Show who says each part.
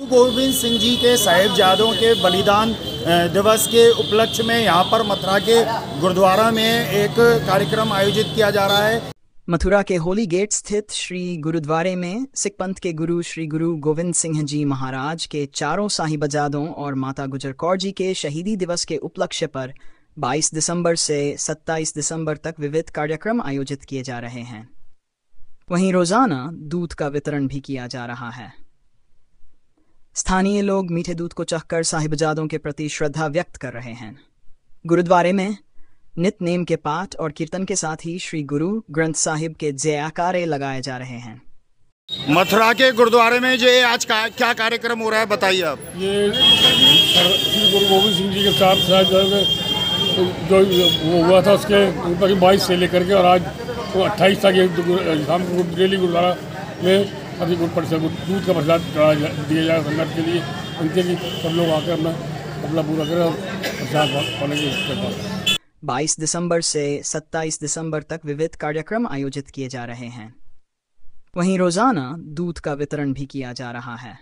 Speaker 1: गोविंद सिंह जी के साहिबजादों के बलिदान दिवस के उपलक्ष्य में यहाँ पर मथुरा के गुरुद्वारा में एक कार्यक्रम आयोजित किया जा रहा है।
Speaker 2: मथुरा के होली गेट स्थित श्री गुरुद्वारे में सिख पंथ के गुरु श्री गुरु गोविंद सिंह जी महाराज के चारों साहिबजादों और माता गुजर कौर जी के शहीदी दिवस के उपलक्ष्य पर 22 दिसंबर से 27 दिसंबर तक विविध कार्यक्रम आयोजित किए जा रहे हैं। वहीं रोजाना दूध का वितरण भी किया जा रहा है। स्थानीय लोग मीठे दूध को चखकर साहिबजादों के प्रति श्रद्धा व्यक्त कर रहे हैं। गुरुद्वारे में नित नेम के पाठ और कीर्तन के साथ ही श्री गुरु ग्रंथ साहिब के जयकारे लगाए जा रहे हैं।
Speaker 1: मथुरा के गुरुद्वारे में जो आज क्या कार्यक्रम हो रहा है, बताइए आप।
Speaker 3: ये श्री गुरु गोविंद सिंह जी के साथ जो वो हुआ था उसके ऊपर 22 से लेकर के और आज 28 तक शाम को डेली गुरुद्वारा में अभी दूध का प्रसाद दिया जाए संगत के लिए, उनके लिए सब लोग आकर अपना पूरा करें और प्रसाद पाने की।
Speaker 2: 22 दिसंबर से 27 दिसंबर तक विविध कार्यक्रम आयोजित किए जा रहे हैं। वहीं रोजाना दूध का वितरण भी किया जा रहा है।